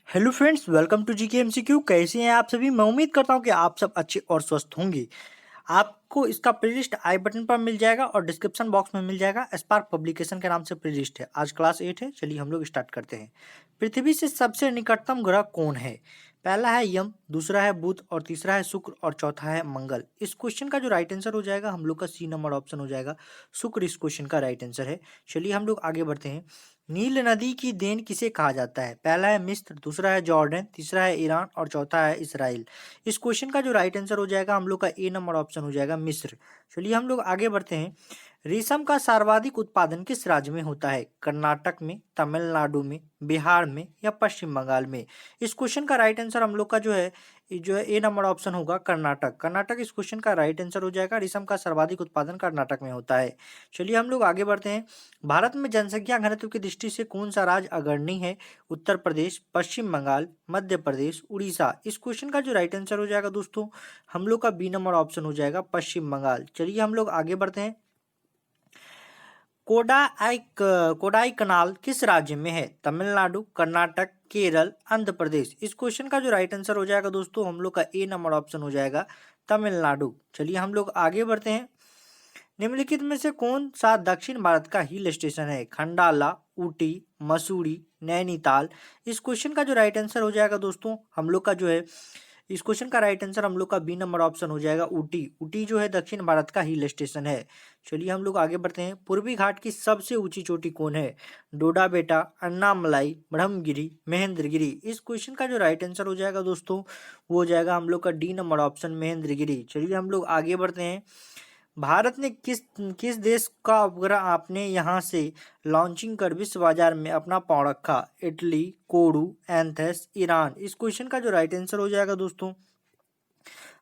Hello friends, welcome to GK MCQ. कैसे हैं आप सभी? मैं उम्मीद करता हूं कि आप सब अच्छे और स्वस्थ होंगे। आपको इसका प्लेलिस्ट आई बटन पर मिल जाएगा और डिस्क्रिप्शन बॉक्स में मिल जाएगा। स्पार्क पब्लिकेशन के नाम से प्लेलिस्ट है। आज क्लास 8 है। चलिए हम लोग स्टार्ट करते हैं। पृथ्वी से सबसे निकटतम ग्रह कौन है? पहला है यम, दूसरा है बुध और तीसरा है शुक्र और चौथा है मंगल। इस क्वेश्चन का जो राइट आंसर हो जाएगा हम लोग का सी नंबर ऑप्शन हो जाएगा, शुक्र। इस क्वेश्चन का राइट आंसर है। चलिए हम लोग आगे बढ़ते हैं। नील नदी की देन किसे कहा जाता है? पहला है मिस्र, दूसरा है जॉर्डन, तीसरा है ईरान और चौथा है इसराइल। इस क्वेश्चन का जो राइट आंसर हो जाएगा हम लोग का ए नंबर ऑप्शन हो जाएगा, मिस्र। चलिए हम लोग आगे बढ़ते हैं। रेशम का सर्वाधिक उत्पादन किस राज्य में होता है? कर्नाटक में, तमिलनाडु में, बिहार में या पश्चिम बंगाल में? इस क्वेश्चन का राइट आंसर हम लोग का जो है ए नंबर ऑप्शन होगा, कर्नाटक। कर्नाटक इस क्वेश्चन का राइट आंसर हो जाएगा। रेशम का सर्वाधिक उत्पादन कर्नाटक में होता है। चलिए हम लोग आगे बढ़ते हैं। भारत में जनसंख्या घनत्व की दृष्टि से कौन सा राज्य अग्रणी है? उत्तर प्रदेश, पश्चिम बंगाल, मध्य प्रदेश, उड़ीसा। इस क्वेश्चन का जो राइट आंसर हो जाएगा दोस्तों हम लोग का बी नंबर ऑप्शन हो जाएगा, पश्चिम बंगाल। चलिए हम लोग आगे बढ़ते हैं। कोडाई कनाल किस राज्य में है? तमिलनाडु, कर्नाटक, केरल, आंध्र प्रदेश। इस क्वेश्चन का जो राइट आंसर हो जाएगा दोस्तों हम लोग का ए नंबर ऑप्शन हो जाएगा, तमिलनाडु। चलिए हम लोग आगे बढ़ते हैं। निम्नलिखित में से कौन सा दक्षिण भारत का हिल स्टेशन है? खंडाला, ऊटी, मसूरी, नैनीताल। इस क्वेश्चन का जो राइट आंसर हो जाएगा दोस्तों हम लोग का जो है, इस क्वेश्चन का राइट आंसर हम लोग का बी नंबर ऑप्शन हो जाएगा, ऊटी। ऊटी जो है दक्षिण भारत का हिल स्टेशन है। चलिए हम लोग आगे बढ़ते हैं। पूर्वी घाट की सबसे ऊंची चोटी कौन है? डोडा बेटा, अन्नामलाई, ब्रह्मगिरी, महेंद्रगिरी। इस क्वेश्चन का जो राइट आंसर हो जाएगा दोस्तों वो हो जाएगा हम लोग का डी नंबर ऑप्शन, महेंद्रगिरी। चलिए हम लोग आगे बढ़ते हैं। भारत ने किस किस देश का उपग्रह आपने यहाँ से लॉन्चिंग कर विश्व बाजार में अपना पांव रखा? इटली, कोडू, एंथस, ईरान। इस क्वेश्चन का जो राइट आंसर हो जाएगा दोस्तों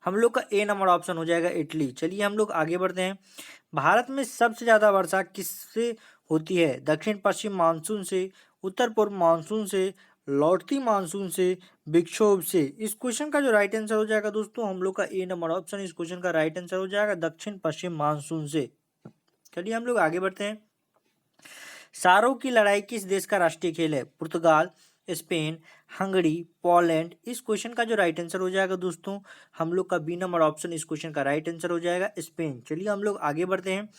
हम लोग का ए नंबर ऑप्शन हो जाएगा, इटली। चलिए हम लोग आगे बढ़ते हैं। भारत में सबसे ज्यादा वर्षा किससे होती है? दक्षिण पश्चिम मानसून से, उत्तर पूर्व मानसून से, लौटती मानसून से, विक्षोभ से। इस क्वेश्चन का जो राइट आंसर हो जाएगा दोस्तों हम लोग का ए नंबर ऑप्शन, इस क्वेश्चन का राइट आंसर हो जाएगा दक्षिण पश्चिम मानसून से। चलिए हम लोग आगे बढ़ते हैं। सारों की लड़ाई किस देश का राष्ट्रीय खेल है? पुर्तगाल, स्पेन, हंगरी, पोलैंड। इस क्वेश्चन का जो राइट आंसर हो जाएगा दोस्तों हम लोग का बी नंबर ऑप्शन, इस क्वेश्चन का राइट आंसर हो जाएगा, स्पेन। चलिए हम लोग आगे बढ़ते हैं।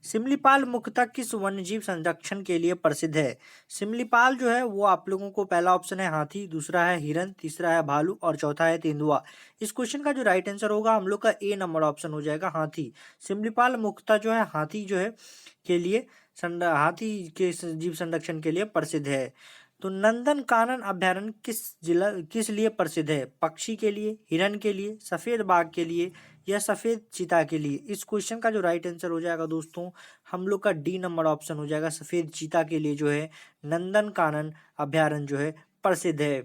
सिमलीपाल मुख्यतः किस वन्यजीव संरक्षण के लिए प्रसिद्ध है? सिमलीपाल जो है वो आप लोगों को पहला ऑप्शन है हाथी, दूसरा है हिरन, तीसरा है भालू और चौथा है तेंदुआ। इस क्वेश्चन का जो राइट आंसर होगा हम लोग का ए नंबर ऑप्शन हो जाएगा, हाथी। सिमलीपाल मुख्यतः जो है हाथी जो है के लिए हाथी के जीव संरक्षण के लिए प्रसिद्ध है। तो नंदन कानन अभ्यारण्य किस लिए प्रसिद्ध है? पक्षी के लिए, हिरन के लिए, सफेद बाघ के लिए या सफेद चीता के लिए? इस क्वेश्चन का जो राइट आंसर हो जाएगा दोस्तों हम लोग का डी नंबर ऑप्शन हो जाएगा, सफेद चीता के लिए जो है नंदन कानन अभ्यारण्य जो है प्रसिद्ध है।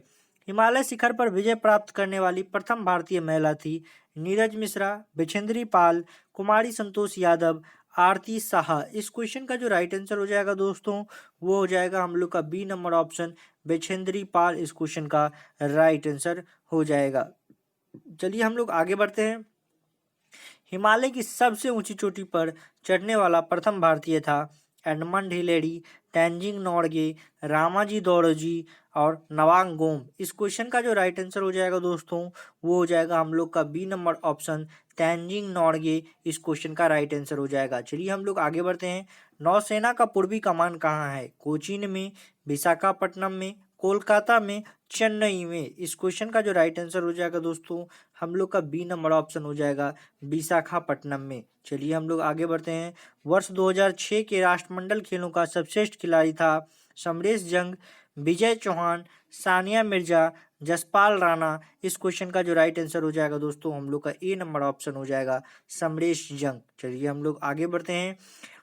हिमालय शिखर पर विजय प्राप्त करने वाली प्रथम भारतीय महिला थी? नीरज मिश्रा, बिछेंद्री पाल, कुमारी संतोष यादव, आरती साहा। इस क्वेश्चन का जो राइट आंसर हो जाएगा दोस्तों वो हो जाएगा हम लोग का बी नंबर ऑप्शन, बिछेंद्री पाल। इस क्वेश्चन का राइट आंसर हो जाएगा। चलिए हम लोग आगे बढ़ते हैं। हिमालय की सबसे ऊंची चोटी पर चढ़ने वाला प्रथम भारतीय था? एडमंड हिलेरी, तेंजिंग नोर्गे, रामाजी दौड़ोजी और नवांगोम। इस क्वेश्चन का जो राइट आंसर हो जाएगा दोस्तों वो हो जाएगा हम लोग का B number option, Tenzing Norgay. इस क्वेश्चन का राइट आंसर हो जाएगा। चलिए हम लोग आगे बढ़ते हैं। नौसेना का पूर्वी कमान कहाँ है? कोचीन में, विशाखापट्टनम में, कोलकाता में, चेन्नई में। इस क्वेश्चन का जो राइट आंसर हो जाएगा दोस्तों हम लोग का बी नंबर ऑप्शन हो जाएगा, विशाखापट्टनम में। चलिए हम लोग आगे बढ़ते हैं। वर्ष 2006 के राष्ट्रमंडल खेलों का सर्वश्रेष्ठ खिलाड़ी था? समरेश जंग, विजय चौहान, सानिया मिर्जा, जसपाल राणा। इस क्वेश्चन का जो राइट आंसर हो जाएगा दोस्तों हम लोग का ए नंबर ऑप्शन हो जाएगा, समरेश जंग। चलिए हम लोग आगे बढ़ते हैं।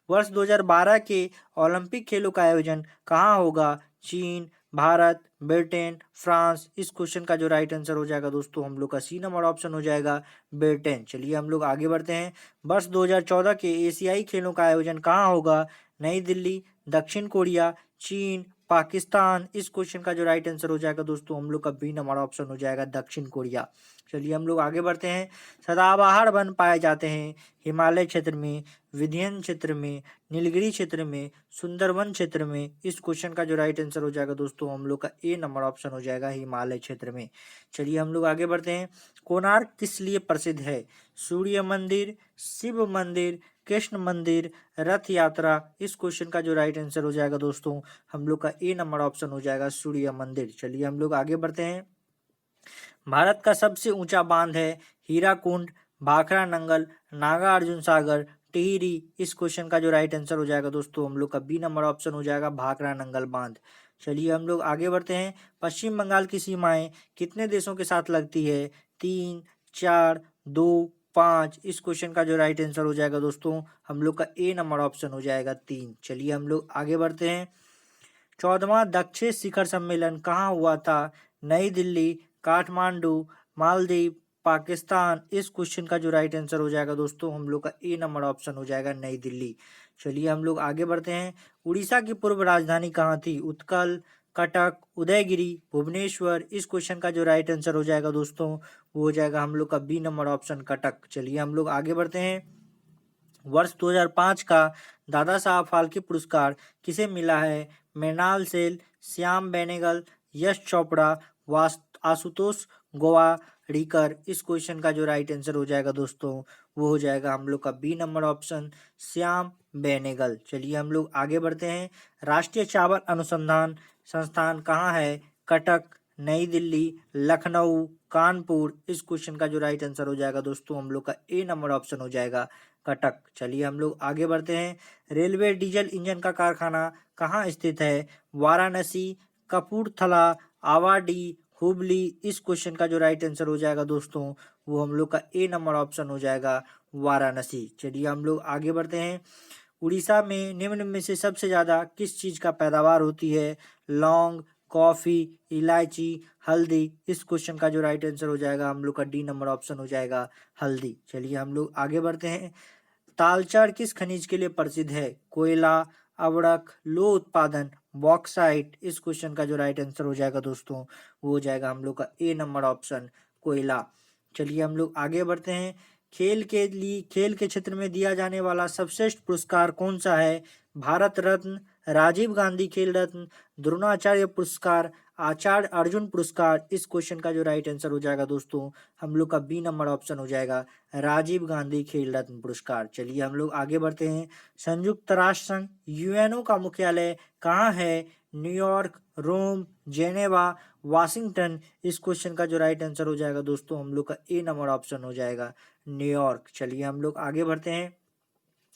वर्ष 2012 के ओलंपिक खेलों का आयोजन कहाँ होगा? चीन, भारत, ब्रिटेन, फ्रांस। इस क्वेश्चन का जो राइट आंसर हो जाएगा दोस्तों हम लोग का सी नंबर ऑप्शन हो जाएगा, ब्रिटेन। चलिए हम लोग आगे बढ़ते हैं। वर्ष 2014 के एशियाई खेलों का आयोजन कहाँ होगा? नई दिल्ली, दक्षिण कोरिया, चीन, पाकिस्तान। इस क्वेश्चन का जो राइट आंसर हो जाएगा दोस्तों हम लोग का बी नंबर ऑप्शन हो जाएगा, दक्षिण कोरिया। चलिए हम लोग आगे बढ़ते हैं। सदाबहार वन पाए जाते हैं हिमालय क्षेत्र में, विंध्य क्षेत्र में, नीलगिरी क्षेत्र में, सुंदरवन क्षेत्र में। इस क्वेश्चन का जो राइट आंसर हो जाएगा दोस्तों हम लोग का ए नंबर ऑप्शन हो जाएगा हिमालय क्षेत्र में। चलिए हम लोग आगे बढ़ते हैं। कोणार्क किस लिए प्रसिद्ध है? सूर्य मंदिर, शिव मंदिर, कृष्ण मंदिर, रथ यात्रा। इस क्वेश्चन का जो राइट आंसर हो जाएगा दोस्तों हम लोग का ए नंबर ऑप्शन हो जाएगा सूर्य मंदिर। चलिए हम लोग आगे बढ़ते हैं। भारत का सबसे ऊंचा बांध है हीराकुंड, भाखड़ा नंगल, नागार्जुन सागर, टिहरी। इस क्वेश्चन का जो राइट आंसर हो जाएगा दोस्तों हम लोग का बी नंबर ऑप्शन हो जाएगा भाखड़ा नंगल बांध। चलिए हम लोग आगे बढ़ते हैं। पश्चिम बंगाल की सीमाएं कितने देशों के साथ लगती है? 3, 4, 2, 5। इस क्वेश्चन का जो राइट आंसर हो जाएगा दोस्तों हम लोग का ए नंबर ऑप्शन हो जाएगा 3। चलिए हम लोग आगे बढ़ते हैं। 14वां दक्षिण शिखर सम्मेलन कहाँ हुआ था? नई दिल्ली, काठमांडू, मालदीव, पाकिस्तान। इस क्वेश्चन का जो राइट आंसर हो जाएगा दोस्तों हम लोग का ए नंबर ऑप्शन हो जाएगा नई दिल्ली। चलिए हम लोग आगे बढ़ते हैं। उड़ीसा की पूर्व राजधानी कहाँ थी? उत्कल, कटक, उदयगिरी, भुवनेश्वर। इस क्वेश्चन का जो राइट आंसर हो जाएगा दोस्तों वो हो जाएगा हम लोग का बी नंबर ऑप्शन कटक। चलिए हम लोग आगे बढ़ते हैं। वर्ष 2005 का दादा साहब फाल्के पुरस्कार किसे मिला है? मृणाल सेन, श्याम बेनेगल, यश चोपड़ा, आशुतोष गोवारिकर। इस क्वेश्चन का जो राइट आंसर हो जाएगा दोस्तों वो हो जाएगा हम लोग का B number option Shyam Benegal. चलिए हम लोग आगे बढ़ते हैं। राष्ट्रीय चावल अनुसंधान संस्थान कहाँ है? कटक, नई दिल्ली, लखनऊ, कानपुर। इस क्वेश्चन का जो राइट आंसर हो जाएगा दोस्तों हम लोग का ए नंबर ऑप्शन हो जाएगा कटक। चलिए हम लोग आगे बढ़ते हैं। रेलवे डीजल इंजन का कारखाना कहाँ स्थित है? वाराणसी, कपूरथला, आवाडी, हुबली। इस क्वेश्चन का जो राइट आंसर हो जाएगा दोस्तों वो हम लोग का ए नंबर ऑप्शन हो जाएगा वाराणसी। चलिए हम लोग आगे बढ़ते हैं। उड़ीसा में निम्न में से सबसे ज्यादा किस चीज का पैदावार होती है? लौंग, कॉफी, इलायची, हल्दी। इस क्वेश्चन का जो राइट आंसर हो जाएगा हम लोग का डी नंबर ऑप्शन हो जाएगा हल्दी। चलिए हम लोग आगे बढ़ते हैं। तालचर किस खनिज के लिए प्रसिद्ध है? कोयला, अवड़क, लो उत्पादन, बॉक्साइट। इस क्वेश्चन का जो राइट आंसर हो जाएगा दोस्तों वो हो जाएगा हम लोग का ए नंबर ऑप्शन कोयला। चलिए हम लोग आगे बढ़ते हैं। खेल के क्षेत्र में दिया जाने वाला सर्वश्रेष्ठ पुरस्कार कौन सा है? भारत रत्न, राजीव गांधी खेल रत्न, द्रोणाचार्य पुरस्कार, आचार्य अर्जुन पुरस्कार। इस क्वेश्चन का जो राइट आंसर हो जाएगा दोस्तों हम लोग का बी नंबर ऑप्शन हो जाएगा राजीव गांधी खेल रत्न पुरस्कार। चलिए हम लोग आगे बढ़ते हैं। संयुक्त राष्ट्र संघ यूएनओ का मुख्यालय कहाँ है? न्यूयॉर्क, रोम, जेनेवा, वाशिंगटन। इस क्वेश्चन का जो राइट आंसर हो जाएगा दोस्तों हम लोग का ए नंबर ऑप्शन हो जाएगा न्यूयॉर्क। चलिए हम लोग आगे बढ़ते हैं।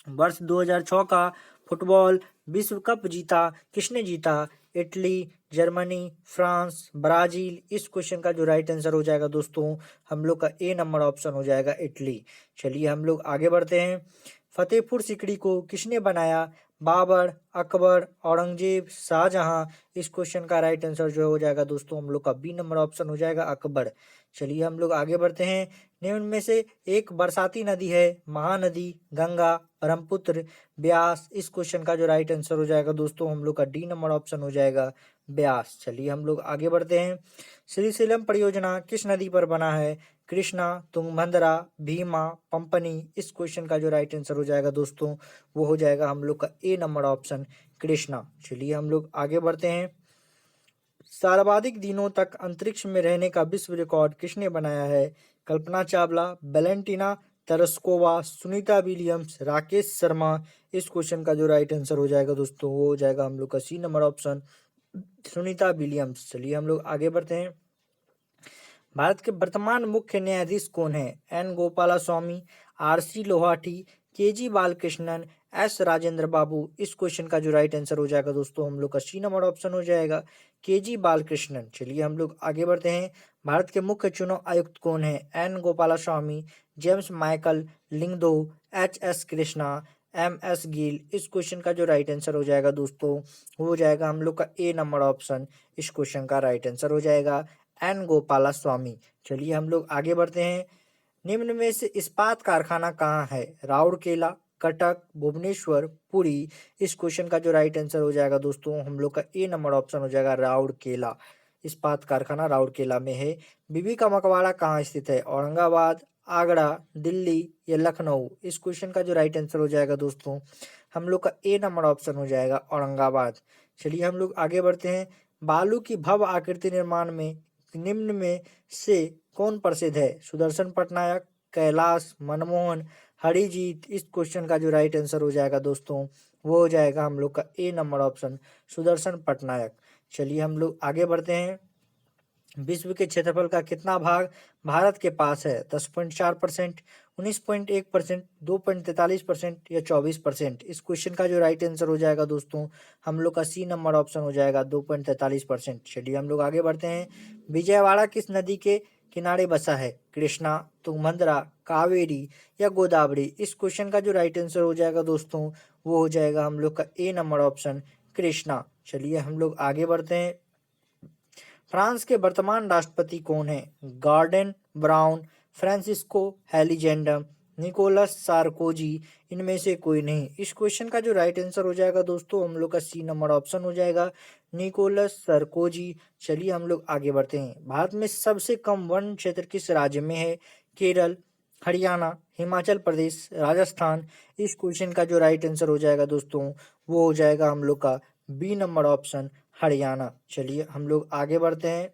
वर्ष 2006 का फुटबॉल विश्व कप जीता किसने जीता? Italy, Germany, France, Brazil. इस क्वेश्चन का जो राइट आंसर हो जाएगा दोस्तों हम लोग का ए नंबर ऑप्शन हो जाएगा इटली। चलिए हम लोग आगे बढ़ते हैं। फतेहपुर सिकड़ी को किसने बनाया? बाबर, अकबर, औरंगजेब, शाहजहां। इस क्वेश्चन का राइट आंसर जो हो जाएगा दोस्तों हम लोग का बी नंबर ऑप्शन हो जाएगा अकबर। चलिए हम लोग आगे बढ़ते हैं। निम्न में से एक बरसाती नदी है? महानदी, गंगा, ब्रह्मपुत्र, ब्यास। इस क्वेश्चन का जो राइट आंसर हो जाएगा दोस्तों हम लोग का डी नंबर ऑप्शन हो जाएगा ब्यास। चलिए हम लोग आगे बढ़ते हैं। श्रीशैलम परियोजना किस नदी पर बना है? कृष्णा, तुंगभद्रा, भीमा, पंपनी। इस क्वेश्चन का जो राइट आंसर हो जाएगा दोस्तों वो हो जाएगा हम लोग का ए नंबर ऑप्शन कृष्णा। चलिए हम लोग आगे बढ़ते हैं। सर्वाधिक दिनों तक अंतरिक्ष में रहने का विश्व रिकॉर्ड किसने बनाया है? Kalpana Chawla, Valentina तरस्कोवा, Sunita Williams, Rakesh Sharma. इस क्वेश्चन का जो राइट आंसर हो जाएगा दोस्तों वो हो जाएगा हम लोग का C number option Sunita Williams. चलिए हम लोग आगे बढ़ते हैं। भारत के वर्तमान मुख्य न्यायाधीश कौन है? N Gopalaswami, R C. Lahoti, K G. Balakrishnan, S. Rajendra Babu. इस क्वेश्चन का जो राइट आंसर हो जाएगा दोस्तों हम लोग का सी नंबर ऑप्शन हो जाएगा के.जी. बालकृष्णन। चलिए हम लोग आगे बढ़ते हैं। भारत के मुख्य चुनाव आयुक्त कौन है? N Gopalaswami, James Michael Lyngdoh, H S. Krishna, M S. Gill. इस क्वेश्चन का जो राइट आंसर हो जाएगा दोस्तों वो हो जाएगा हम लोग का ए नंबर ऑप्शन। इस क्वेश्चन का राइट आंसर हो जाएगा एन गोपाला स्वामी। चलिए हम लोग आगे बढ़ते हैं। निम्न में से इस्पात कारखाना कहाँ है? राउरकेला, कटक, भुवनेश्वर, पुरी। इस क्वेश्चन का जो राइट आंसर हो जाएगा दोस्तों हम लोग का ए नंबर ऑप्शन हो जाएगा राउरकेला। इस्पात कारखाना राउरकेला में है। बीबी का मकबरा कहाँ स्थित है? औरंगाबाद, आगरा, दिल्ली या लखनऊ? इस क्वेश्चन का जो राइट आंसर हो जाएगा दोस्तों हम लोग का ए नंबर ऑप्शन हो जाएगा औरंगाबाद। चलिए हम लोग आगे बढ़ते हैं। बालू की भव्य आकृति निर्माण में निम्न में से कौन प्रसिद्ध है? सुदर्शन पटनायक, कैलाश, मनमोहन, हरिजीत? इस क्वेश्चन का जो राइट आंसर हो जाएगा दोस्तों वो हो जाएगा हम लोग का ए नंबर ऑप्शन सुदर्शन पटनायक। चलिए हम लोग आगे बढ़ते हैं। विश्व के क्षेत्रफल का कितना भाग भारत के पास है? 10.4%, 19.1%, 2.43% या 24%? इस क्वेश्चन का जो राइट आंसर हो जाएगा दोस्तों हम लोग का सी नंबर ऑप्शन हो जाएगा 2.43%। चलिए हम लोग आगे बढ़ते हैं। विजयवाड़ा किस नदी के किनारे बसा है? कृष्णा, तुंगभद्रा, कावेरी या गोदावरी? इस क्वेश्चन का जो राइट आंसर हो जाएगा दोस्तों वो हो जाएगा हम लोग का ए नंबर ऑप्शन कृष्णा। चलिए हम लोग आगे बढ़ते हैं। फ्रांस के वर्तमान राष्ट्रपति कौन है? गॉर्डन ब्राउन, फ्रांसिस्को हेलीजेंडम, निकोलस सार्कोजी? इनमें से कोई नहीं। इस क्वेश्चन का जो राइट आंसर हो जाएगा दोस्तों हम लोग का सी नंबर ऑप्शन हो जाएगा निकोलस सार्कोजी। चलिए हम लोग आगे बढ़ते हैं। भारत में सबसे कम वन क्षेत्र किस राज्य में है? केरल, हरियाणा, हिमाचल प्रदेश, राजस्थान? इस क्वेश्चन का जो राइट आंसर हो जाएगा दोस्तों वो हो जाएगा हम लोग का बी नंबर ऑप्शन हरियाणा। चलिए हम लोग आगे बढ़ते हैं।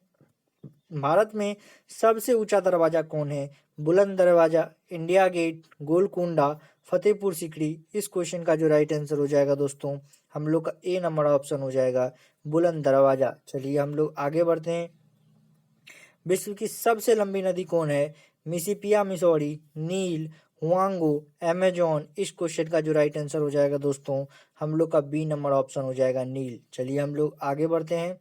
भारत में सबसे ऊंचा दरवाजा कौन है? बुलंद दरवाजा, इंडिया गेट, गोलकुंडा, फतेहपुर सीकरी? इस क्वेश्चन का जो राइट आंसर हो जाएगा दोस्तों हम लोग का ए नंबर ऑप्शन हो जाएगा बुलंद दरवाजा। चलिए हम लोग आगे बढ़ते हैं। विश्व की सबसे लंबी नदी कौन है? मिसिसिपी, मिसौरी, नील, हुआंगो, अमेजोन? इस क्वेश्चन का जो राइट आंसर हो जाएगा दोस्तों हम लोग का बी नंबर ऑप्शन हो जाएगा नील। चलिए हम लोग आगे बढ़ते हैं।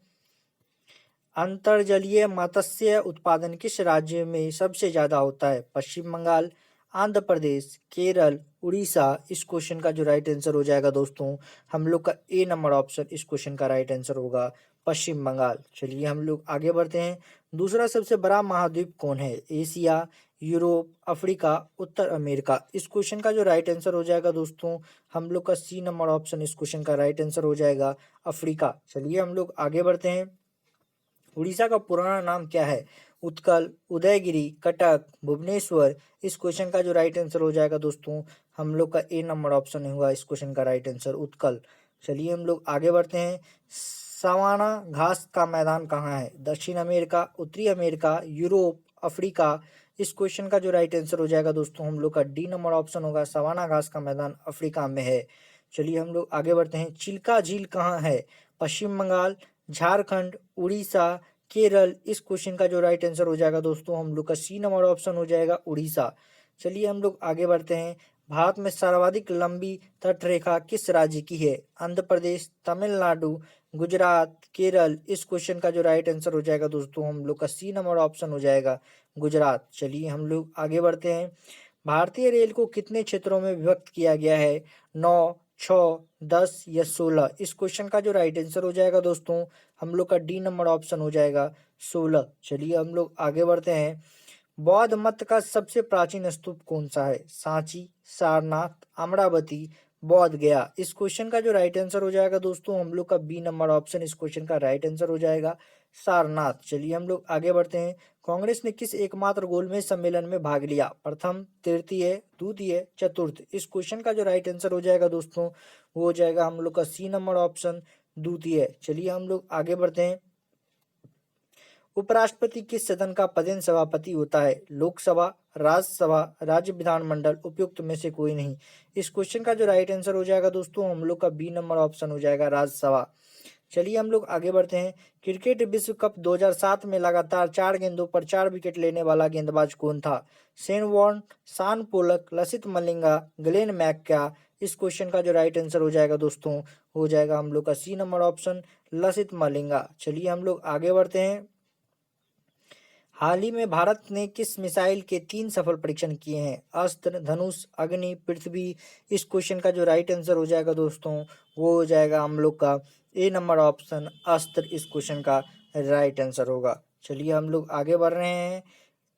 अंतर्जलीय मत्स्य उत्पादन किस राज्य में सबसे ज्यादा होता है? पश्चिम बंगाल, आंध्र प्रदेश, केरल, उड़ीसा? इस क्वेश्चन का जो राइट आंसर हो जाएगा दोस्तों हम लोग का ए नंबर ऑप्शन इस क्वेश्चन का राइट आंसर होगा पश्चिम बंगाल। चलिए हम लोग आगे बढ़ते हैं। दूसरा सबसे बड़ा महाद्वीप कौन है? एशिया, यूरोप, अफ्रीका, उत्तर अमेरिका? इस क्वेश्चन का जो राइट आंसर हो जाएगा दोस्तों हम लोग का सी नंबर ऑप्शन इस क्वेश्चन का राइट आंसर हो जाएगा अफ्रीका। चलिए हम लोग आगे बढ़ते हैं। उड़ीसा का पुराना नाम क्या है? उत्कल, उदयगिरी, कटक, भुवनेश्वर? इस क्वेश्चन का जो राइट आंसर हो जाएगा दोस्तों हम लोग का ए नंबर ऑप्शन होगा इस क्वेश्चन का राइट आंसर उत्कल। चलिए हम लोग आगे बढ़ते हैं। सवाना घास का मैदान कहाँ है? दक्षिण अमेरिका, उत्तरी अमेरिका, यूरोप, अफ्रीका? इस क्वेश्चन का जो राइट आंसर हो जाएगा दोस्तों हम लोग का डी नंबर ऑप्शन होगा सवाना घास का मैदान अफ्रीका में है। चलिए हम लोग आगे बढ़ते हैं। चिल्का झील कहाँ है? पश्चिम बंगाल, झारखंड, उड़ीसा, केरल? इस क्वेश्चन का जो राइट आंसर हो जाएगा दोस्तों हम लोग का सी नंबर ऑप्शन हो जाएगा उड़ीसा। चलिए हम लोग आगे बढ़ते हैं। भारत में सर्वाधिक लंबी तटरेखा किस राज्य की है? आंध्र प्रदेश, तमिलनाडु, गुजरात, केरल? इस क्वेश्चन का जो राइट आंसर हो जाएगा दोस्तों हम लोग का सी नंबर ऑप्शन हो जाएगा गुजरात। चलिए हम लोग आगे बढ़ते हैं। भारतीय रेल को कितने क्षेत्रों में विभक्त किया गया है? 9, 6, 10 या 16? इस क्वेश्चन का जो राइट आंसर हो जाएगा दोस्तों हम लोग का डी नंबर ऑप्शन हो जाएगा 16। चलिए हम लोग आगे बढ़ते हैं। बौद्ध मत का सबसे प्राचीन स्तूप कौन सा है? सांची, सारनाथ, अमरावती, बोध गया? इस क्वेश्चन का जो राइट आंसर हो जाएगा दोस्तों हम लोग का बी नंबर ऑप्शन इस क्वेश्चन का राइट आंसर हो जाएगा सारनाथ। चलिए हम लोग आगे बढ़ते हैं। कांग्रेस ने किस एकमात्र गोलमेज सम्मेलन में भाग लिया? प्रथम, तृतीय, द्वितीय, चतुर्थ? इस क्वेश्चन का जो राइट आंसर हो जाएगा दोस्तों वो हो जाएगा हम लोग का सी नंबर ऑप्शन द्वितीय। चलिए हम लोग आगे बढ़ते हैं। उपराष्ट्रपति किस सदन का पदेन सभापति होता है? लोकसभा, राज्यसभा, राज्य विधानमंडल? उपयुक्त में से कोई नहीं। इस क्वेश्चन का जो राइट आंसर हो जाएगा दोस्तों हम लोग का बी नंबर ऑप्शन हो जाएगा राज्यसभा। चलिए हम लोग आगे बढ़ते हैं। क्रिकेट विश्व कप 2007 में लगातार 4 गेंदों पर 4 विकेट लेने वाला गेंदबाज कौन था? शेन वॉर्न, शान Pollock, Lasith Malinga, Glenn macaca? इस क्वेश्चन का जो राइट आंसर हो जाएगा दोस्तों हो जाएगा हम लोग का C number option Lasith Malinga. चलिए हम लोग आगे बढ़ते हैं। हाल ही में भारत ने किस मिसाइल के 3 सफल परीक्षण किए हैं? अस्त्र, धनुष, अग्नि, पृथ्वी? इस क्वेश्चन का जो राइट आंसर हो जाएगा दोस्तों वो हो जाएगा हम लोग का ए नंबर ऑप्शन अस्त्र इस क्वेश्चन का राइट आंसर होगा। चलिए हम लोग आगे बढ़ रहे हैं।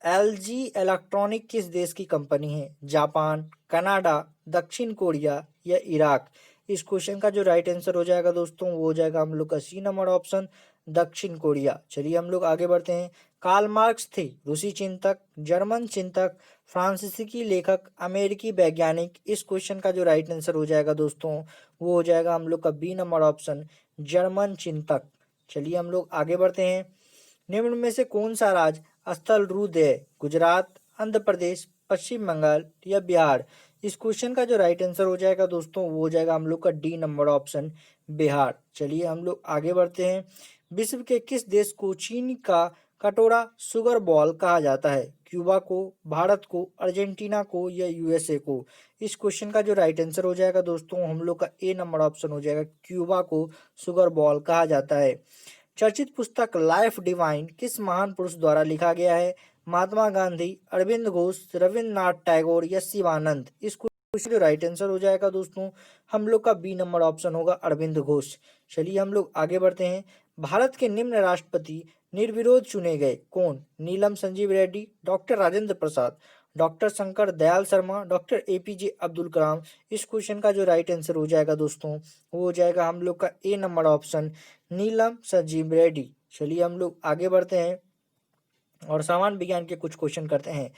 एलजी इलेक्ट्रॉनिक किस देश की कंपनी है? जापान, कनाडा, दक्षिण कोरिया या इराक? इस क्वेश्चन का जो राइट आंसर हो जाएगा दोस्तों वो हो जाएगा हम लोग का सी नंबर ऑप्शन दक्षिण कोरिया। चलिए हम लोग आगे बढ़ते हैं। कार्ल मार्क्स थे रूसी चिंतक, जर्मन चिंतक, फ्रांसीसी लेखक, अमेरिकी वैज्ञानिक। इस क्वेश्चन का जो राइट आंसर हो जाएगा दोस्तों वो हो जाएगा हम लोग का बी नंबर ऑप्शन, जर्मन चिंतक। चलिए हम लोग आगे बढ़ते हैं। निम्न में से कौन सा राज्य स्थल रुद्र है? गुजरात, आंध्र प्रदेश, पश्चिम बंगाल या बिहार। इस क्वेश्चन का जो राइट आंसर हो जाएगा दोस्तों वो हो जाएगा हम लोग का डी नंबर ऑप्शन, बिहार। चलिए हम लोग आगे बढ़ते हैं। विश्व के किस देश को चीन का कटोरा सुगर बॉल कहा जाता है? क्यूबा को, भारत को, अर्जेंटीना को या यूएसए को। इस क्वेश्चन का जो राइट आंसर हो जाएगा दोस्तों हम लोग का ए नंबर ऑप्शन हो जाएगा, क्यूबा को सुगर बॉल कहा जाता है। चर्चित पुस्तक लाइफ डिवाइन किस महान पुरुष द्वारा लिखा गया है? महात्मा गांधी, अरविंद घोष, रविंद्रनाथ टैगोर या शिवानंद। इस क्वेश्चन जो राइट आंसर हो जाएगा दोस्तों हम लोग का बी नंबर ऑप्शन होगा, अरविंद घोष। चलिए हम लोग आगे बढ़ते हैं। भारत के निम्न राष्ट्रपति निर्विरोध चुने गए कौन? Neelam Sanjiva Reddy, doctor Rajendra Prasad, doctor Shankar Dayal Sharma, doctor APJ Abdul Kalam. इस क्वेश्चन का जो राइट आंसर हो जाएगा दोस्तों वो हो जाएगा हम लोग का ए नंबर ऑप्शन, नीलम संजीव रेड्डी। चलिए हम लोग आगे बढ़ते हैं और सामान्य विज्ञान के कुछ क्वेश्चन करते हैं।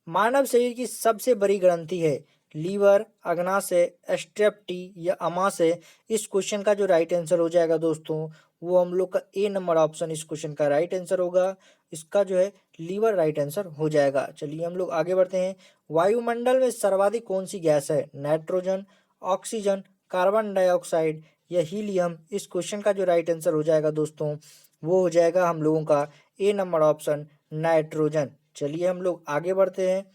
मानव शरीर की सबसे बड़ी ग्रंथि है? लीवर, अग्नाशय, स्टेप्टी या अमाशय। इस क्वेश्चन का जो राइट आंसर हो जाएगा दोस्तों वो हम लोग का ए नंबर ऑप्शन इस क्वेश्चन का राइट आंसर होगा। इसका जो है लीवर राइट आंसर हो जाएगा। चलिए हम लोग आगे बढ़ते हैं। वायुमंडल में सर्वाधिक कौन सी गैस है? नाइट्रोजन, ऑक्सीजन, कार्बन डाइऑक्साइड या हीलियम। इस क्वेश्चन का जो राइट आंसर हो जाएगा दोस्तों वो हो जाएगा हम लोगों का ए नंबर ऑप्शन, नाइट्रोजन। चलिए हम लोग आगे बढ़ते हैं।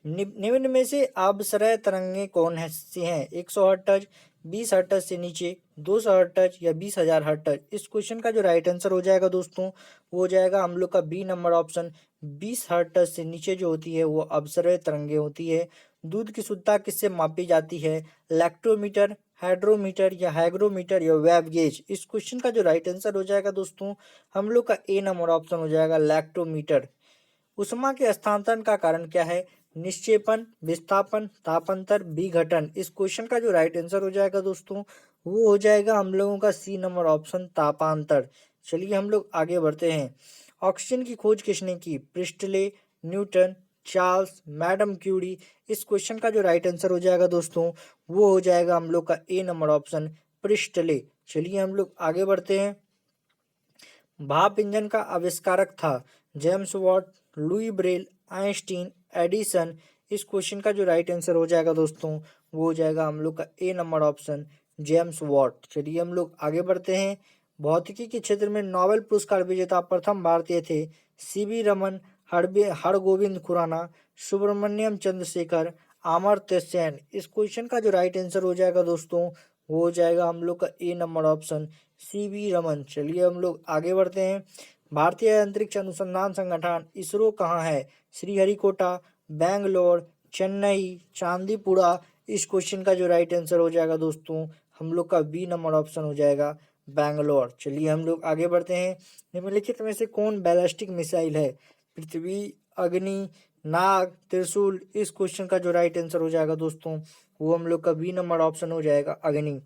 निम्न में से आबसरय तरंगे कौन सी हैं? 100 हर्ट्ज, 20 हर्ट्ज से नीचे, 200 हर्ट्ज या 20,000 हर्ट्ज। इस क्वेश्चन का जो राइट आंसर हो जाएगा दोस्तों वो हो जाएगा हम लोग का बी नंबर ऑप्शन, 20 हर्ट्ज से नीचे जो होती है वो अबसरय तरंगे होती है। दूध की शुद्धता किससे मापी जाती है? लैक्टोमीटर, हाइड्रोमीटर या हाइग्रोमीटर या वेब गेज। इस क्वेश्चन का जो राइट आंसर हो जाएगा दोस्तों हम लोग का ए नंबर ऑप्शन हो जाएगा, लैक्टोमीटर। उष्मा के स्थानांतरण का कारण क्या है? निक्षेपण, विस्थापन, तापांतर, विघटन। इस क्वेश्चन का जो राइट आंसर हो जाएगा दोस्तों वो हो जाएगा हम लोगों का सी नंबर ऑप्शन, तापांतर। चलिए हम लोग आगे बढ़ते हैं। ऑक्सीजन की खोज किसने की? Priestley, Newton, Charles, madam Curie. इस क्वेश्चन का जो राइट आंसर हो जाएगा दोस्तों वो हो जाएगा हम लोग का ए नंबर ऑप्शन, प्रिस्टले। चलिए हम लोग आगे बढ़ते हैं। भाप इंजन का आविष्कारक था? James Watt, Louis Braille, Einstein, Edison. इस क्वेश्चन का जो राइट आंसर हो जाएगा दोस्तों वो हो जाएगा हम लोग का ए नंबर ऑप्शन, जेम्स वॉट। चलिए हम लोग आगे बढ़ते हैं। भौतिकी के क्षेत्र में नोबेल पुरस्कार विजेता प्रथम भारतीय थे? सीवी रमन, हरगोविंद खुराना, सुब्रमण्यम चंद्रशेखर, अमर्त्य सेन। इस क्वेश्चन का जो राइट आंसर हो जाएगा दोस्तों वो हो जाएगा हम लोग का ए नंबर ऑप्शन, सीवी रमन। चलिए हम लोग आगे बढ़ते हैं। भारतीय अंतरिक्ष अनुसंधान संगठन इसरो कहाँ है? श्रीहरिकोटा, बेंगलोर, चेन्नई, चांदीपुरा। इस क्वेश्चन का जो राइट आंसर हो जाएगा दोस्तों हम लोग का बी नंबर ऑप्शन हो जाएगा, बेंगलोर। चलिए हम लोग आगे बढ़ते हैं। निम्नलिखित में से कौन बैलिस्टिक मिसाइल है? पृथ्वी, अग्नि, नाग, त्रिशूल। इस क्वेश्चन का जो राइट आंसर हो जाएगा दोस्तों वो हम लोग का बी नंबर ऑप्शन हो जाएगा, अग्नि।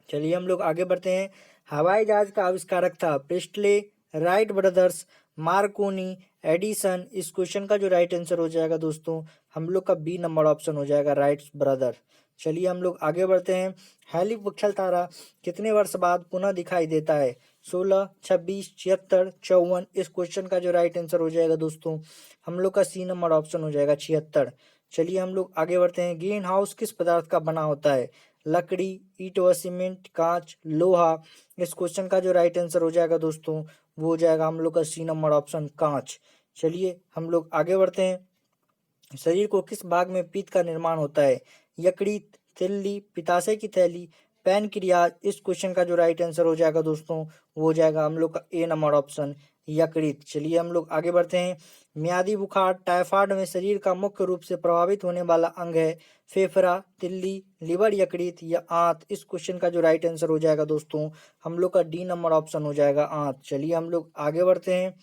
चलिए हम लोग आगे बढ़ते हैं। हवाई जहाज का आविष्कारक था? Presley, Wright brothers, Markovnikov, Edison. इस क्वेश्चन का जो राइट आंसर हो जाएगा दोस्तों हम लोग का बी नंबर ऑप्शन हो जाएगा, राइट ब्रदर। चलिए हम लोग आगे बढ़ते हैं। हैली पुछल तारा कितने वर्ष बाद पुनः दिखाई देता है? 16, 26, 76, 54। इस क्वेश्चन का जो राइट आंसर हो जाएगा दोस्तों हम लोग का सी नंबर ऑप्शन हो जाएगा, 76। चलिए हम लोग आगे बढ़ते हैं। ग्रीन हाउस किस पदार्थ का बना होता है? लकड़ी, ईंट व सीमेंट, कांच, लोहा। इस क्वेश्चन का जो राइट आंसर हो जाएगा दोस्तों वो हो जाएगा हम लोग का सी नंबर ऑप्शन, कांच। चलिए हम लोग आगे बढ़ते हैं। शरीर को किस भाग में पित्त का निर्माण होता है? यकृत, तिल्ली, पित्ताशय की थैली, पैनक्रियाज। इस क्वेश्चन का जो राइट आंसर हो जाएगा दोस्तों वो हो जाएगा हम लोग का ए नंबर ऑप्शन, यकृत। चलिए हम लोग आगे बढ़ते हैं। मियादी बुखार, टाइफाइड में शरीर का मुख्य रूप से प्रभावित होने वाला अंग है? फेफड़ा, तिल्ली, लिवर, यकृत या आंत। इस क्वेश्चन का जो राइट आंसर हो जाएगा दोस्तों हम लोग का डी नंबर ऑप्शन हो जाएगा, आंत। चलिए हम लोग आगे बढ़ते हैं।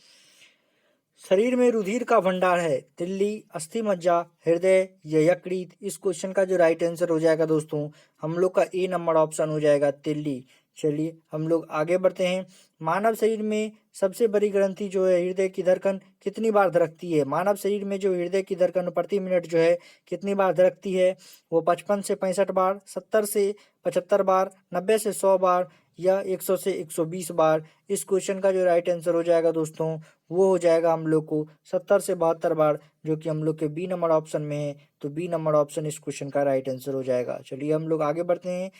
शरीर में रुधिर का भंडार है? तिल्ली, अस्थि मज्जा, हृदय या यकृत। इस क्वेश्चन का जो राइट आंसर हो जाएगा दोस्तों हम लोग का ए नंबर ऑप्शन हो जाएगा, तिल्ली। चलिए हम लोग आगे बढ़ते हैं। मानव शरीर में सबसे बड़ी ग्रंथि जो है हृदय की धड़कन कितनी बार धड़कती है? मानव शरीर में जो हृदय की धड़कन प्रति मिनट जो है कितनी बार धड़कती है? वो 55 से 65 बार, 70 से 75 बार, 90 से 100 बार या 100 से 120 बार। इस क्वेश्चन का जो राइट आंसर हो जाएगा दोस्तों वो हो जाएगा हम लोग को 70 से 72 बार, जो कि हम लोग के बी नंबर ऑप्शन में है। तो बी नंबर ऑप्शन इस क्वेश्चन का राइट आंसर हो जाएगा। चलिए हम लोग आगे बढ़ते हैं।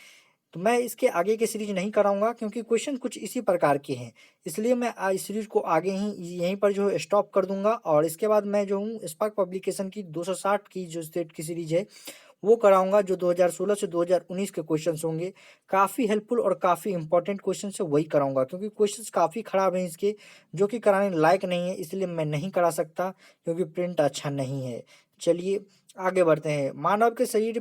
तो मैं इसके आगे की सीरीज नहीं कराऊंगा क्योंकि क्वेश्चन कुछ इसी प्रकार के हैं, इसलिए मैं इस सीरीज को आगे ही यहीं पर जो है स्टॉप कर दूंगा। और इसके बाद मैं जो हूँ स्पार्क पब्लिकेशन की 260 की जो स्टेट की सीरीज है वो कराऊंगा, जो 2016 से 2019 के क्वेश्चंस होंगे। काफ़ी हेल्पफुल और काफ़ी इंपॉर्टेंट क्वेश्चन है, वही कराऊंगा क्योंकि क्वेश्चंस काफ़ी खराब हैं इसके, जो कि कराने लायक नहीं है, इसलिए मैं नहीं करा सकता क्योंकि प्रिंट अच्छा नहीं है। चलिए आगे बढ़ते हैं। मानव के शरीर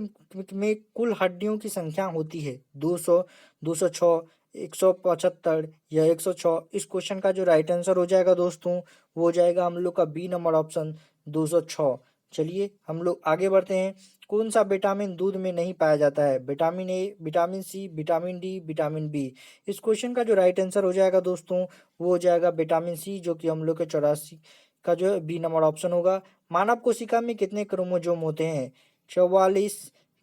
में कुल हड्डियों की संख्या होती है 200, 206, 175 या 106। इस क्वेश्चन का जो राइट आंसर हो जाएगा दोस्तों वो हो जाएगा हम लोग का बी नंबर ऑप्शन 206। चलिए हम लोग आगे बढ़ते हैं। कौन सा विटामिन दूध में नहीं पाया जाता है? Vitamin A, vitamin C, vitamin D, vitamin B. इस क्वेश्चन का जो राइट आंसर हो जाएगा दोस्तों वो हो जाएगा विटामिन सी, जो कि हम लोग के 84 का जो है बी नंबर ऑप्शन होगा। मानव कोशिका में कितने क्रोमोजोम होते हैं? 44,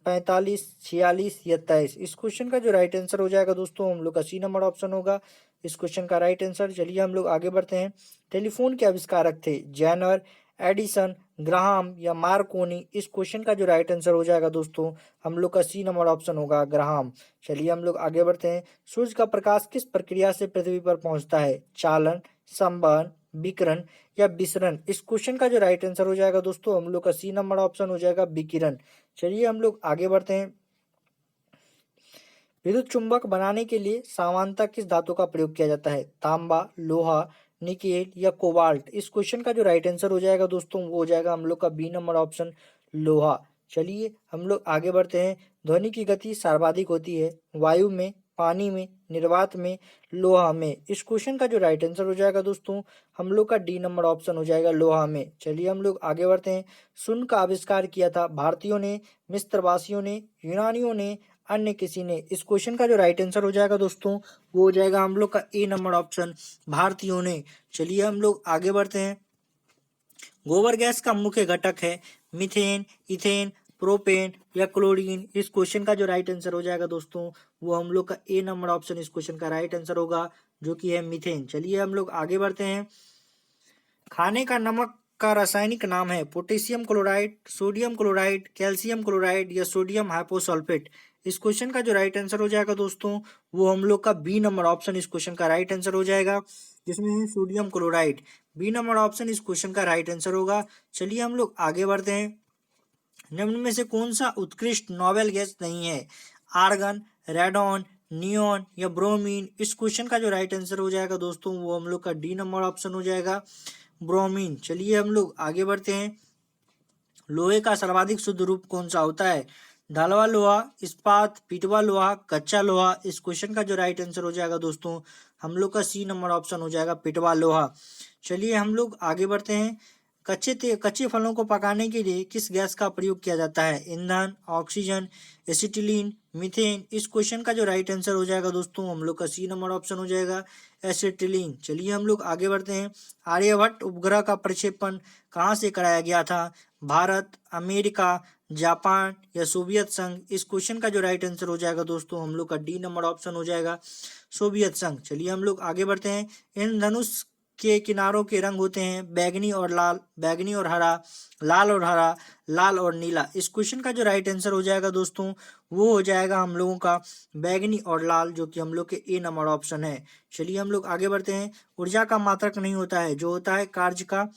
45, 46 या 23। इस क्वेश्चन का जो राइट आंसर हो जाएगा दोस्तों हम लोग का सी नंबर ऑप्शन होगा इस क्वेश्चन का राइट आंसर। चलिए हम लोग आगे बढ़ते हैं। टेलीफोन के आविष्कारक थे जेनर, एडिसन, ग्राहम या मार्कोनी। इस क्वेश्चन का जो राइट आंसर हो जाएगा दोस्तों हम लोग का सी नंबर ऑप्शन होगा ग्राहम। चलिए हम लोग आगे बढ़ते हैं। सूर्य का प्रकाश किस प्रक्रिया से पृथ्वी पर पहुंचता है? चालन, संवहन, विकिरण या विसरण। इस क्वेश्चन का जो राइट आंसर हो जाएगा दोस्तों हम लोग का सी नंबर ऑप्शन हो जाएगा विकिरण। चलिए हम लोग आगे बढ़ते हैं। विद्युत चुंबक बनाने के लिए सामान्यतः किस धातु का प्रयोग किया जाता है? तांबा, लोहा, निकेल या कोबाल्ट। इस क्वेश्चन का जो राइट आंसर हो जाएगा दोस्तों वो हो जाएगा हम लोग का बी नंबर ऑप्शन लोहा। चलिए हम लोग आगे बढ़ते हैं। ध्वनि की गति सर्वाधिक होती है वायु में, पानी में, निर्वात में, लोहा में। इस क्वेश्चन का जो राइट आंसर हो जाएगा दोस्तों हम लोग का डी नंबर ऑप्शन हो जाएगा लोहा में। चलिए हम लोग आगे बढ़ते हैं। शून्य का आविष्कार किया था भारतीयों ने, मिस्रवासियों ने, यूनानियों ने, अन्य किसी ने। इस क्वेश्चन का जो राइट आंसर हो जाएगा दोस्तों वो हो जाएगा हम लोग का ए नंबर ऑप्शन भारतीयों ने। चलिए हम लोग आगे बढ़ते हैं। गोबर गैस का मुख्य घटक है मीथेन, इथेन, प्रोपेन या क्लोरीन। इस क्वेश्चन का जो राइट आंसर हो जाएगा दोस्तों वो हम लोग का ए नंबर ऑप्शन इस क्वेश्चन का राइट आंसर होगा, जो कि है मीथेन। चलिए हम लोग आगे बढ़ते हैं। खाने का नमक का रासायनिक नाम है potassium chloride, sodium chloride, calcium chloride या सोडियम हाइपोसल्फेट। इस क्वेश्चन का जो राइट आंसर हो जाएगा दोस्तों वो हम लोग का बी नंबर ऑप्शन इस क्वेश्चन का राइट आंसर हो जाएगा, जिसमें है sodium chloride. B number option इस क्वेश्चन का राइट आंसर होगा। चलिए हम लोग आगे बढ़ते हैं। निम्न में से कौन सा उत्कृष्ट नोबेल गैस नहीं है? आर्गन, रेडॉन, नियोन या ब्रोमीन। इस क्वेश्चन का जो राइट आंसर हो जाएगा दोस्तों वो हम लोग का डी नंबर ऑप्शन हो जाएगा ब्रोमीन। चलिए हम लोग आगे बढ़ते हैं। लोहे का सर्वाधिक शुद्ध रूप कौन सा होता है? ढलवा लोहा, इस्पात, पिटवा लोहा, कच्चा लोहा। इस क्वेश्चन का जो राइट आंसर हो जाएगा दोस्तों हम लोग का सी नंबर ऑप्शन हो जाएगा पिटवा लोहा। चलिए हम लोग आगे बढ़ते हैं। कच्चे फलों को पकाने के लिए किस गैस का प्रयोग किया जाता है? ईंधन, ऑक्सीजन, एसिटिलीन, मीथेन। इस क्वेश्चन का जो राइट आंसर हो जाएगा दोस्तों हम लोग का सी नंबर ऑप्शन हो जाएगा एसिटिलीन। चलिए हम लोग आगे बढ़ते हैं। आर्यभट्ट उपग्रह का प्रक्षेपण कहाँ से कराया गया था? भारत, अमेरिका, जापान या सोवियत संघ। इस क्वेश्चन का जो राइट आंसर हो जाएगा दोस्तों हम लोग का डी नंबर ऑप्शन हो जाएगा सोवियत संघ। चलिए हम लोग आगे बढ़ते हैं। इन धनुष के किनारों के रंग होते हैं बैगनी और लाल, बैगनी और हरा, लाल और हरा, लाल और नीला। इस क्वेश्चन का जो राइट आंसर हो जाएगा दोस्तों वो हो जाएगा हम लोगों का बैगनी और लाल, जो कि हम लोग के ए नंबर ऑप्शन है। चलिए हम लोग आगे बढ़ते हैं। ऊर्जा का मात्रक नहीं होता है, जो होता है कार्य का,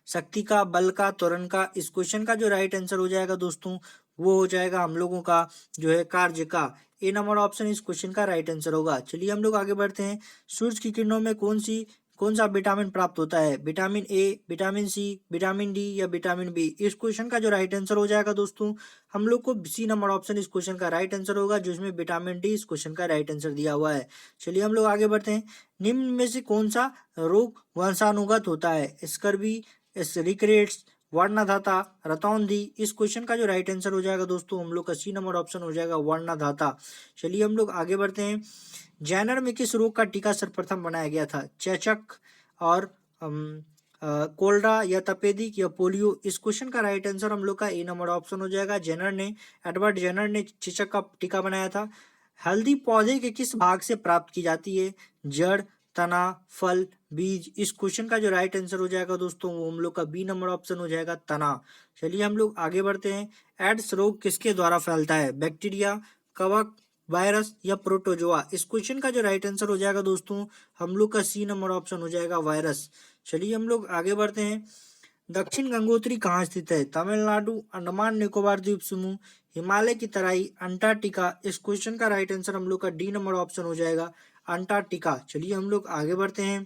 शक्ति का, बल का, त्वरण का। इस क्वेश्चन का जो राइट आंसर हो जाएगा दोस्तों वो हो जाएगा हम लोगों का जो है कार्य का। ए नंबर ऑप्शन इस क्वेश्चन का राइट आंसर होगा। चलिए हम लोग आगे बढ़ते हैं। सूरज की किरणों में कौन सा विटामिन प्राप्त होता है? Vitamin A, vitamin C, vitamin D या विटामिन बी। इस क्वेश्चन का जो राइट आंसर हो जाएगा दोस्तों हम लोग को सी नंबर ऑप्शन इस क्वेश्चन का राइट आंसर होगा, जिसमें विटामिन डी इस क्वेश्चन का राइट आंसर दिया हुआ है। चलिए हम लोग आगे बढ़ते हैं। निम्न में से कौन सा रोग वंशानुगत होता है? स्कर्वी, रिकेट्स, वर्णधाता, रतौंधी। इस क्वेश्चन का जो राइट आंसर हो जाएगा दोस्तों हम लोग का सी नंबर ऑप्शन हो जाएगा वर्णधाता। चलिए हम लोग आगे बढ़ते हैं। जैनर में किस रोग का टीका सर्वप्रथम बनाया गया था? चेचक और कोल्डा या तपेदिक या पोलियो। इस क्वेश्चन का राइट आंसर हम लोग का ए नंबर ऑप्शन हो जाएगा। एडवर्ड जेनर ने चेचक का टीका बनाया था। हल्दी पौधे के किस भाग से प्राप्त की जाती है? जड़, तना, फल, बीज। इस क्वेश्चन का जो राइट आंसर हो जाएगा दोस्तों वो हम लोग का बी नंबर ऑप्शन हो जाएगा, तना। चलिए हम लोग आगे बढ़ते हैं। एड्स रोग किसके द्वारा फैलता है? बैक्टीरिया, कवक, वायरस या प्रोटोजोआ। इस क्वेश्चन का जो राइट आंसर हो जाएगा दोस्तों हम लोग का सी नंबर ऑप्शन हो जाएगा, वायरस। चलिए हम लोग आगे बढ़ते हैं। दक्षिण गंगोत्री कहाँ स्थित है? तमिलनाडु, अंडमान निकोबार द्वीप समूह, हिमालय की तराई, अंटार्कटिका। इस क्वेश्चन का राइट आंसर हम लोग का डी नंबर ऑप्शन हो जाएगा, अंटार्कटिका। चलिए हम लोग आगे बढ़ते हैं।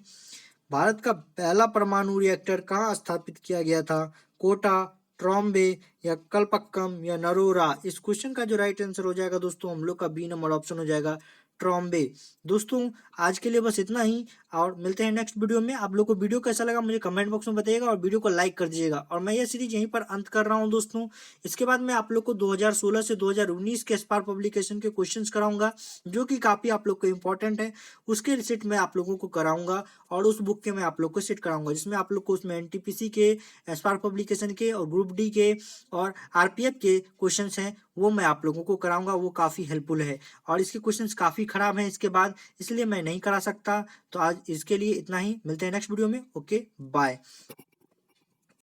भारत का पहला परमाणु रिएक्टर कहाँ स्थापित किया गया था? कोटा, ट्रॉम्बे या कलपक्कम या नरोरा। इस क्वेश्चन का जो राइट आंसर हो जाएगा दोस्तों हम लोग का बी नंबर ऑप्शन हो जाएगा, ट्रॉम्बे। दोस्तों आज के लिए बस इतना ही, और मिलते हैं नेक्स्ट वीडियो में। आप लोग को वीडियो कैसा लगा मुझे कमेंट बॉक्स में बताइएगा और वीडियो को लाइक कर दीजिएगा। और मैं ये सीरीज यहीं पर अंत कर रहा हूं दोस्तों। इसके बाद मैं आप लोग को 2016 से 2019 के स्पार पब्लिकेशन के क्वेश्चंस कराऊंगा जो कि काफी आप लोग को इंपॉर्टेंट है। उसके रिसेट मैं आप लोगों को कराऊंगा और उस बुक के मैं आप लोग को सेट कराऊंगा जिसमें आप लोग को उसमें एनटीपीसी के, एस्पार पब्लिकेशन के और ग्रुप डी के और आरपीएफ के क्वेश्चंस हैं वो मैं आप लोगों को कराऊंगा। वो काफ़ी हेल्पफुल है और इसके क्वेश्चंस काफ़ी खराब हैं इसके बाद, इसलिए मैं नहीं करा सकता। तो आज इसके लिए इतना ही, मिलते हैं नेक्स्ट वीडियो में। Okay bye.